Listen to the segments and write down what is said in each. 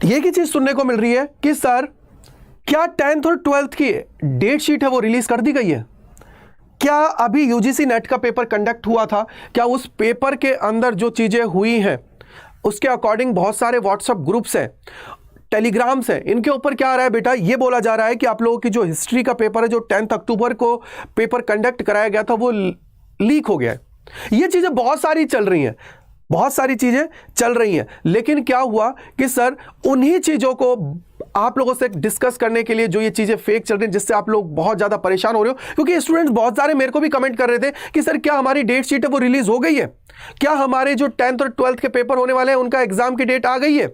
ये की चीज सुनने को मिल रही है कि सर क्या 10th और 12th की डेट शीट है वो रिलीज कर दी गई है? क्या अभी यूजीसी नेट का पेपर कंडक्ट हुआ था, क्या उस पेपर के अंदर जो चीजें हुई हैं उसके अकॉर्डिंग बहुत सारे व्हाट्सएप ग्रुप्स हैं, टेलीग्राम्स हैं, इनके ऊपर क्या आ रहा है बेटा? ये बोला जा रहा है कि आप लोगों की जो हिस्ट्री का पेपर है, जो 10 अक्टूबर को पेपर कंडक्ट कराया गया था, वो लीक हो गया है। ये चीजें बहुत सारी चल रही हैं, बहुत सारी चीजें चल रही हैं, लेकिन क्या हुआ कि सर उन्हीं चीजों को आप लोगों से डिस्कस करने के लिए जो ये चीजें फेक चल रही हैं, जिससे आप लोग बहुत ज्यादा परेशान हो रहे हो, क्योंकि स्टूडेंट्स बहुत सारे मेरे को भी कमेंट कर रहे थे कि सर क्या हमारी डेट शीट है वो रिलीज हो गई है? क्या हमारे जो 10th और 12th के पेपर होने वाले हैं उनका एग्जाम की डेट आ गई है?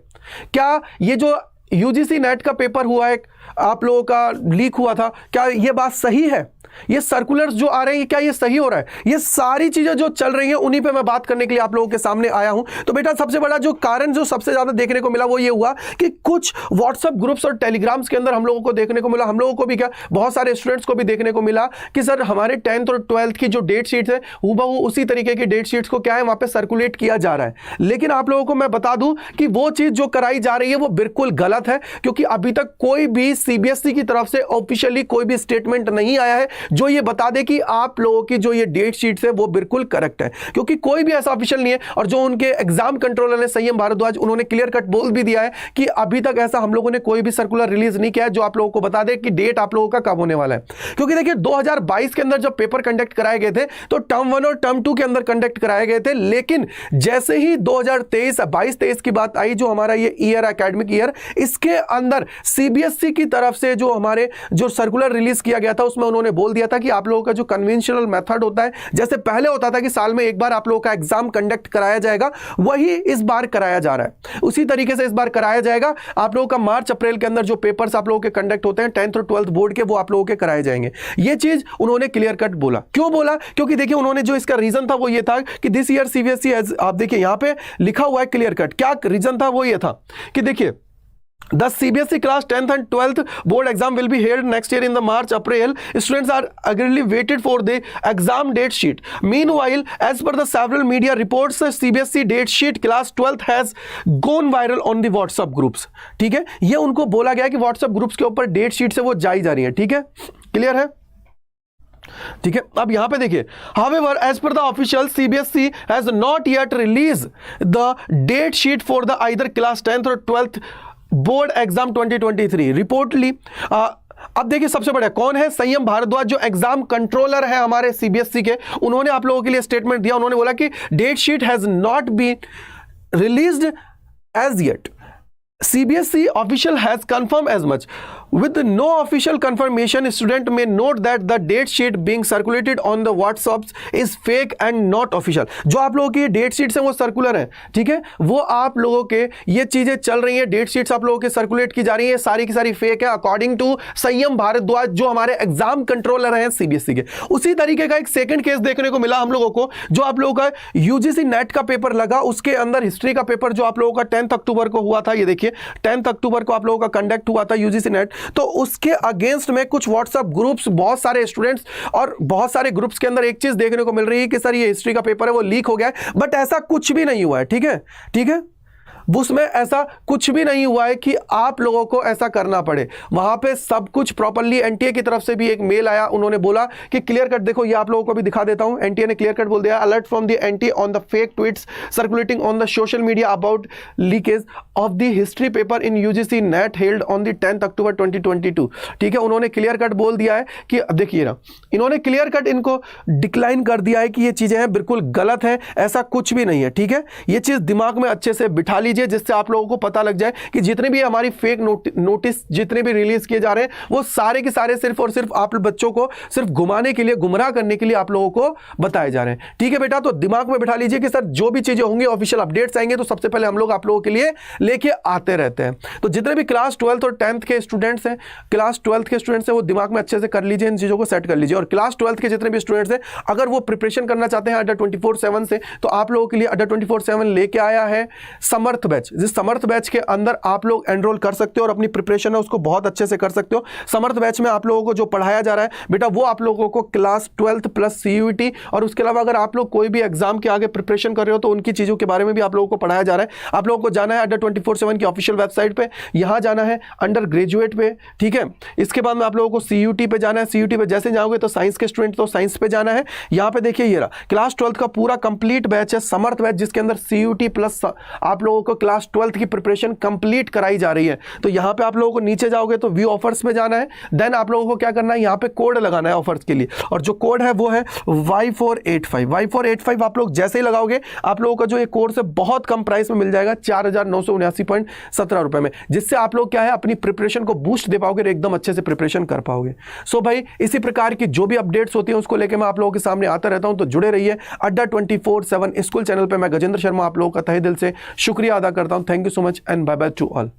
क्या ये जो यूजीसी नेट का पेपर हुआ है, आप लोगों का लीक हुआ था, क्या ये बात सही है? ये सर्कुलर्स जो आ रहे हैं क्या ये सही हो रहा है? ये सारी चीजें जो चल रही हैं उन्हीं पे मैं बात करने के लिए आप लोगों के सामने आया हूं। तो बेटा सबसे बड़ा जो कारण जो सबसे ज्यादा देखने को मिला वो ये हुआ कि कुछ व्हाट्सएप ग्रुप्स और टेलीग्राम्स के अंदर हम लोगों को देखने को मिला, हम लोगों को भी क्या बहुत सारे स्टूडेंट्स को भी देखने को मिला कि सर हमारे 10th और 12th की जो डेट शीट्स है हूबहू उसी तरीके की डेट शीट्स को क्या है वहां पे सर्कुलेट किया जा रहा है। लेकिन आप लोगों को मैं बता दूं कि वो चीज जो कराई जा रही है वो बिल्कुल गलत है, क्योंकि अभी तक कोई भी सीबीएसई की तरफ से ऑफिशियली कोई भी स्टेटमेंट नहीं आया है जो ये बता दे कि आप लोगों की जो ये डेट शीट्स है वो बिल्कुल करेक्ट है, क्योंकि कोई भी ऐसा ऑफिशियल नहीं है। और जो उनके एग्जाम कंट्रोलर है संयम भारद्वाज, उन्होंने क्लियर कट बोल भी दिया है कि अभी तक ऐसा हम लोगों ने कोई भी सर्कुलर रिलीज नहीं किया है जो आप लोगों को बता दे कि डेट आप लोगों का कब होने वाला है। क्योंकि देखिए 2022 के अंदर जब पेपर कंडक्ट कराए गए थे तो टर्म 1 और टर्म 2 के अंदर कंडक्ट कराए गए थे, लेकिन जैसे ही 2023 की बात आई, जो हमारा ये ईयर एकेडमिक ईयर, इसके अंदर सीबीएसई की तरफ से जो हमारे जो सर्कुलर रिलीज किया गया था उसमें उन्होंने बोल दिया था कि आप लोगों का जो कन्वेंशनल मेथड होता है, जैसे पहले होता था कि साल में एक बार आप लोगों का एग्जाम कंडक्ट कराया जाएगा, वही इस बार कराया जा रहा है। उसी तरीके से इस बार कराया जाएगा। आप लोगों का मार्च अप्रैल के अंदर जो पेपर्स आप लोगों के कंडक्ट होते हैं 10th और 12th बोर्ड के, वो आप लोगों के कराए जाएंगे। ये चीज उन्होंने क्लियर कट बोला। क्यों बोला? क्योंकि देखिए उन्होंने जो इसका रीजन था वो ये था कि दिस ईयर सीबीएसई, आप देखिए यहां पे लिखा हुआ है क्लियर कट, क्या रीजन था वो ये था कि देखिए The CBSE class 10th and 12th board exam will be held next year in the March-April. Students are eagerly waited for the exam date sheet. Meanwhile, as per the several media reports, the CBSE date sheet class 12th has gone viral on the WhatsApp groups. ठीक है, ये उनको बोला गया कि WhatsApp groups के ऊपर date sheet से वो जाई जा रही है। ठीक है, क्लियर है? ठीक है, अब यहां पे देखिए, however as per the official CBSE has not yet released the date sheet for the either class 10th or 12th board exam 2023 reportedly. अब देखिए सबसे बड़ा कौन है? संयम भारद्वाज, जो एग्जाम कंट्रोलर है हमारे सीबीएसई के, उन्होंने आप लोगों के लिए स्टेटमेंट दिया। उन्होंने बोला कि date sheet has not been released as yet. CBSE official has confirmed as much. With no official confirmation, student may note that the date sheet being circulated on the WhatsApps is fake and not official. जो आप लोगों की date sheets हैं वो circular है, ठीक है, वो आप लोगों के ये चीजें चल रही हैं, डेट शीट्स आप लोगों के सर्कुलेट की जा रही है, सारी की सारी फेक है अकॉर्डिंग टू संयम भारद्वाज, जो हमारे एग्जाम कंट्रोलर हैं सीबीएसई के। उसी तरीके का एक सेकंड केस देखने को मिला हम लोगों को, जो आप लोगों का यूजीसी नेट का पेपर लगा, उसके अंदर हिस्ट्री का पेपर जो आप लोगों का 10th अक्टूबर को हुआ था, ये देखिए 10th अक्टूबर को आप लोगों का कंडक्ट हुआ था यूजीसी नेट, तो उसके अगेंस्ट में कुछ व्हाट्सएप ग्रुप्स, बहुत सारे स्टूडेंट्स और बहुत सारे ग्रुप्स के अंदर एक चीज देखने को मिल रही है कि सर ये हिस्ट्री का पेपर है वो लीक हो गया है, बट ऐसा कुछ भी नहीं हुआ है। ठीक है, ठीक है, उसमें ऐसा कुछ भी नहीं हुआ है कि आप लोगों को ऐसा करना पड़े। वहां पे सब कुछ प्रॉपर्ली, एनटीए की तरफ से भी एक मेल आया, उन्होंने बोला कि क्लियर कट, देखो ये आप लोगों को भी दिखा देता हूं, एनटीए ने क्लियर कट बोल दिया, alert from the NTA on the fake tweets circulating on the social media about leakage of the history paper in UGC net held on the 10th अक्टूबर 2022। ठीक है, उन्होंने क्लियर कट बोल दिया है कि देखिए ना, इन्होंने क्लियर कट इनको डिक्लाइन कर दिया है कि ये चीजें हैं बिल्कुल गलत है, ऐसा कुछ भी नहीं है। ठीक है, ये चीज दिमाग में अच्छे से बिठा लीजिए, जिससे आप लोगों को पता लग जाए कि जितने भी हमारी फेक नोटिस जितने भी रिलीज किए जा रहे हैं वो सारे के सारे सिर्फ और सिर्फ आप बच्चों को सिर्फ घुमाने के लिए, गुमराह करने के लिए आप लोगों को बताए जा रहे हैं। ठीक है बेटा, तो दिमाग में बिठा लीजिए कि सर जो भी चीजें होंगी, ऑफिशियल अपडेट्स आएंगे तो सबसे पहले हम लोग आप लोगों के लिए लेके आते रहते हैं। तो जितने भी क्लास 12th और 10th के स्टूडेंट्स हैं, क्लास 12th के स्टूडेंट्स हैं, वो दिमाग में अच्छे से कर लीजिए, इन चीजों को सेट कर लीजिए। और क्लास 12th के जितने भी स्टूडेंट्स हैं, अगर वो प्रिपरेशन करना चाहते हैं अड्डा 24/7 से, तो आप लोगों के लिए अड्डा 24/7 लेके आया है समर्थ बैच, जिस समर्थ बैच के अंदर आप लोग एनरोल कर सकते हो और अपनी प्रिपरेशन है उसको बहुत अच्छे से कर सकते हो। समर्थ बैच में आप लोगों को जो पढ़ाया जा रहा है बेटा वो आप लोगों को क्लास 12th प्लस CUET, और उसके अलावा अगर आप लोग कोई भी एग्जाम के आगे प्रिपरेशन कर रहे हो तो उनकी चीजों के बारे में भी आप लोगों को पढ़ाया जा रहा है। आप लोगों को जाना है अड्डा 24/7 की ऑफिशियल वेबसाइट पे, यहां जाना है अंडर ग्रेजुएट पे, ठीक है। इसके बाद में आप लोगों को CUT पे जाना है, CUT पे जैसे जाओगे तो साइंस के स्टूडेंट तो साइंस पे जाना है। यहां पे देखिए ये रहा क्लास 12th का पूरा कंप्लीट बैच है समर्थ बैच, जिसके अंदर CUT प्लस आप लोगों को क्लास 12th की प्रिपरेशन कंप्लीट कराई जा रही है। तो यहां पे आप लोगों को नीचे जाओगे तो व्यू ऑफर्स में जाना है, देन आप लोगों को क्या करना है, यहां पे कोड लगाना है ऑफर्स के लिए, और जो कोड है वो है Y485। आप लोग जैसे ही लगाओगे आप लोगों का जो ये कोर्स है बहुत कम प्राइस में मिल जाएगा 4,979.17 रुपए में, जिससे आप लोग क्या है अपनी प्रिपरेशन को बूस्ट दे पाओगे, एकदम अच्छे से प्रिपरेशन कर पाओगे। सो भाई इसी प्रकार की जो भी अपडेट्स होती है उसको लेकर मैं आप लोगों के सामने आता रहता हूं, तो जुड़े रहिए अड्डा 24/7 स्कूल चैनल पे। मैं गजेंद्र शर्मा आप लोगों का तहे दिल से शुक्रिया अदा करता हूं। Thank you so much and bye bye to all.